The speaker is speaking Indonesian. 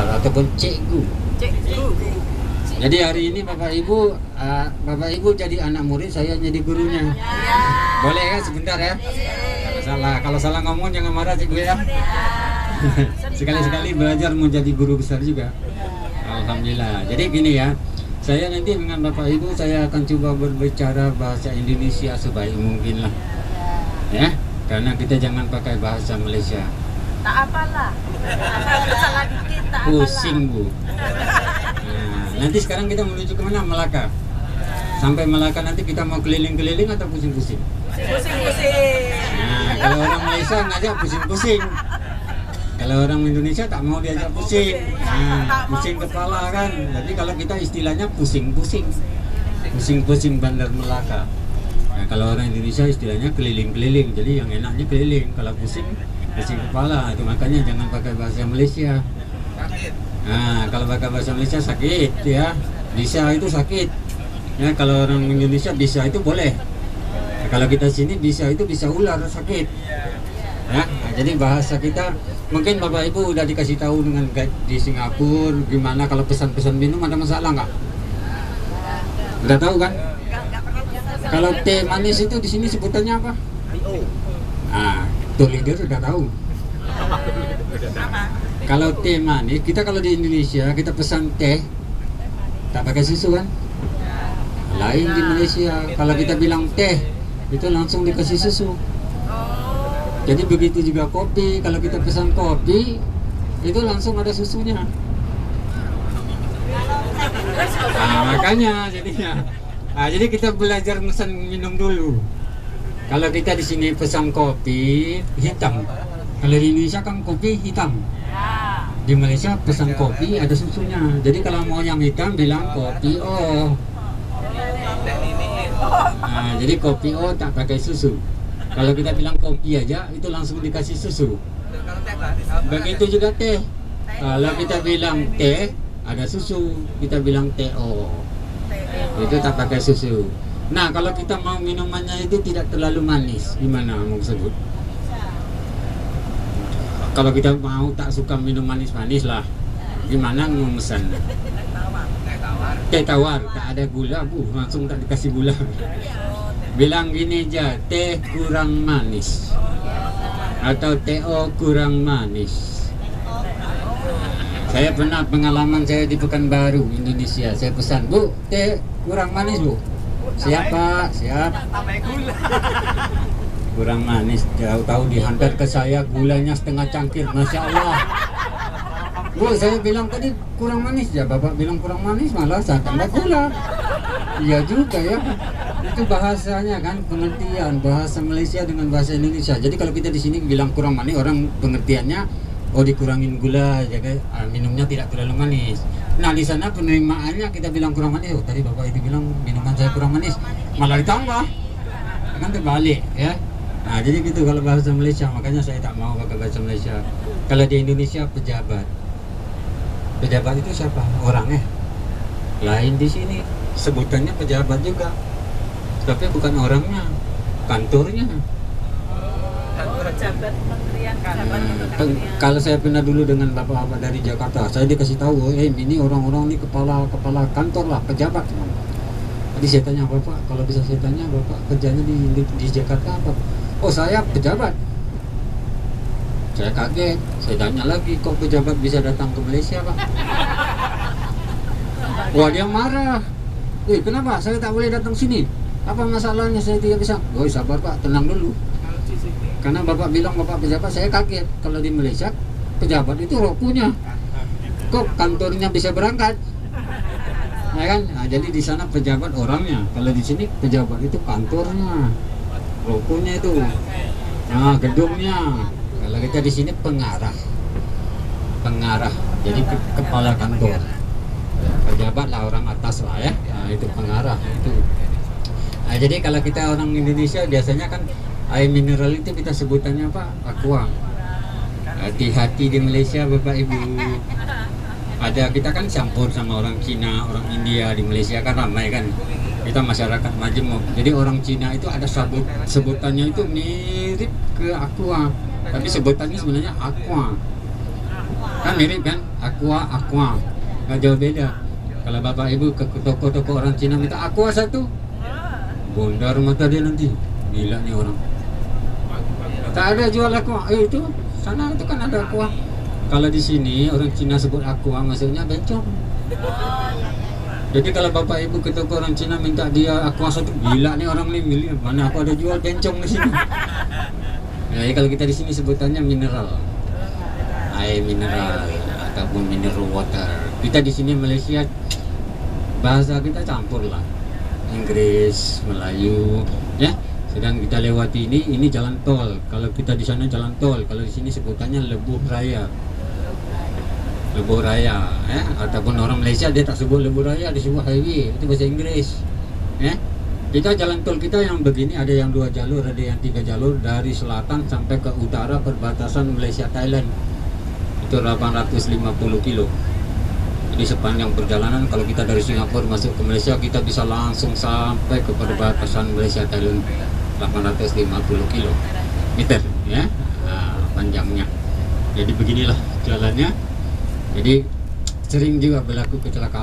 besar ataupun cikgu. Cikgu. Jadi hari ini Bapak Ibu jadi anak murid, saya jadi gurunya. Boleh kan sebentar ya? Kalau salah ngomong jangan marah cikgu ya. Sekali-sekali belajar mau jadi guru besar juga. Alhamdulillah. Jadi gini ya, saya nanti dengan Bapak Ibu saya akan coba berbicara bahasa Indonesia sebaik mungkin lah. Ya, karena kita jangan pakai bahasa Malaysia. Tak apalah. Salah dikit tak apalah. Pusing Bu. Nanti sekarang kita menuju ke mana? Melaka. Sampai Melaka nanti kita mau keliling-keliling atau pusing-pusing? Pusing-pusing. Nah, kalau orang Malaysia ngajak pusing-pusing. Kalau orang Indonesia tak mau diajak pusing. Nah, pusing kepala kan. Jadi kalau kita istilahnya pusing-pusing. Pusing-pusing Bandar Melaka. Nah, kalau orang Indonesia istilahnya keliling-keliling. Jadi yang enaknya keliling. Kalau pusing kepala. Itu makanya jangan pakai bahasa Malaysia. Nah, kalau pakai bahasa Malaysia sakit ya, bisa itu sakit. Ya, kalau orang Indonesia bisa itu boleh. Nah, kalau kita sini bisa itu bisa ular sakit. Ya, nah, jadi bahasa kita mungkin Bapak Ibu udah dikasih tahu dengan guide di Singapura gimana kalau pesan-pesan minum ada masalah nggak? Udah tahu kan? Kalau teh manis itu di sini sebutannya apa? Nah, tuh leader udah tahu. Kalau teh manis, kita kalau di Indonesia kita pesan teh tak pakai susu kan? Lain di Malaysia, kalau kita bilang teh itu langsung dikasih susu. Jadi begitu juga kopi, kalau kita pesan kopi itu langsung ada susunya. Nah, makanya jadinya. Nah, jadi kita belajar pesan minum dulu. Kalau kita di sini pesan kopi hitam, kalau di Indonesia kan kopi hitam. Di Malaysia pesan kopi ada susunya. Jadi kalau mau yang hitam bilang kopi O. Nah, jadi kopi O tak pakai susu. Kalau kita bilang kopi aja itu langsung dikasih susu. Begitu juga teh. Kalau kita bilang teh ada susu, kita bilang teh O. Itu tak pakai susu. Nah, kalau kita mau minumannya itu tidak terlalu manis, gimana mau sebut? Kalau kita mau tak suka minum manis-manis lah, gimana mau memesan? Teh tawar, tak ada gula, Bu, langsung tak dikasih gula. Bilang gini aja, teh kurang manis atau TO kurang manis. Saya pernah pengalaman saya di Pekanbaru, Indonesia. Saya pesan, Bu, teh kurang manis, Bu. Siap Pak, siap. Kurang manis, tahu-tahu dihantar ke saya gulanya setengah cangkir, Masya Allah. Bu, saya bilang tadi kurang manis ya, Bapak bilang kurang manis, malah saya tambah gula. Iya juga ya, itu bahasanya kan, pengertian bahasa Malaysia dengan bahasa Indonesia. Jadi kalau kita di sini bilang kurang manis, orang pengertiannya oh dikurangin gula, jadi minumnya tidak terlalu manis. Nah di sana penerimaannya kita bilang kurang manis, oh tadi Bapak itu bilang minuman saya kurang manis, malah ditambah, kan terbalik ya. Nah jadi gitu kalau bahasa Malaysia, makanya saya tak mau pakai bahasa Malaysia. Kalau di Indonesia pejabat itu siapa? Orangnya lain di sini, sebutannya pejabat juga, tapi bukan orangnya, kantornya. Pejabat kementerian, Kalau saya pernah dulu dengan bapak-bapak dari Jakarta, saya dikasih tahu, ini orang-orang ini kepala kantor lah, pejabat. Jadi saya tanya bapak, kalau bisa saya tanya bapak kerjanya di Jakarta apa? Oh saya pejabat. Saya kaget, saya tanya lagi, kok pejabat bisa datang ke Malaysia Pak? Wah dia marah. Kenapa? Saya tak boleh datang sini. Apa masalahnya saya tidak bisa? Oh sabar Pak, tenang dulu. Karena Bapak bilang Bapak pejabat, saya kaget. Kalau di Malaysia, pejabat itu rokunya. Kok kantornya bisa berangkat? Ya kan? Nah, jadi di sana pejabat orangnya. Kalau di sini pejabat itu kantornya. Rokunya itu. Nah, gedungnya. Kalau kita di sini pengarah. Jadi kepala kantor. Pejabat lah orang atas lah ya. Nah, itu pengarah itu. Nah, jadi kalau kita orang Indonesia biasanya kan air mineral itu kita sebutannya apa? Aqua. Hati-hati di Malaysia Bapak Ibu. Ada kita kan campur sama orang Cina, orang India. Di Malaysia kan ramai kan. Kita masyarakat majemuk. Jadi orang Cina itu ada sebutannya itu mirip ke aqua, tapi sebutannya sebenarnya aqua. Kan mirip kan? Aqua. Nggak jauh beda. Kalau bapak ibu ke toko-toko orang Cina minta aqua satu, bondar mata dia nanti. Gila nih orang. Tak ada jual aqua. Itu sana itu kan ada aqua. Kalau di sini orang Cina sebut aqua maksudnya bencong. Jadi kalau bapak ibu ke toko orang Cina minta dia aqua satu, gila nih orang nih milih mana aku ada jual bencong di sini. Nah, kalau kita di sini sebutannya mineral, air mineral ataupun mineral water. Kita di sini Malaysia bahasa kita campur lah, Inggris, Melayu, ya. Sedang kita lewati ini jalan tol. Kalau kita di sana jalan tol, kalau di sini sebutannya lebuh raya. Lebuh raya, ya. Ataupun orang Malaysia dia tak sebut lebuh raya, dia sebut highway, itu bahasa Inggris, ya. Kita jalan tol kita yang begini ada yang 2 jalur, ada yang 3 jalur dari selatan sampai ke utara perbatasan Malaysia Thailand. Itu 850 kilo. Jadi sepanjang perjalanan kalau kita dari Singapura masuk ke Malaysia kita bisa langsung sampai ke perbatasan Malaysia Thailand 850 kilo meter, ya. Nah, panjangnya. Jadi beginilah jalannya. Jadi sering juga berlaku kecelakaan.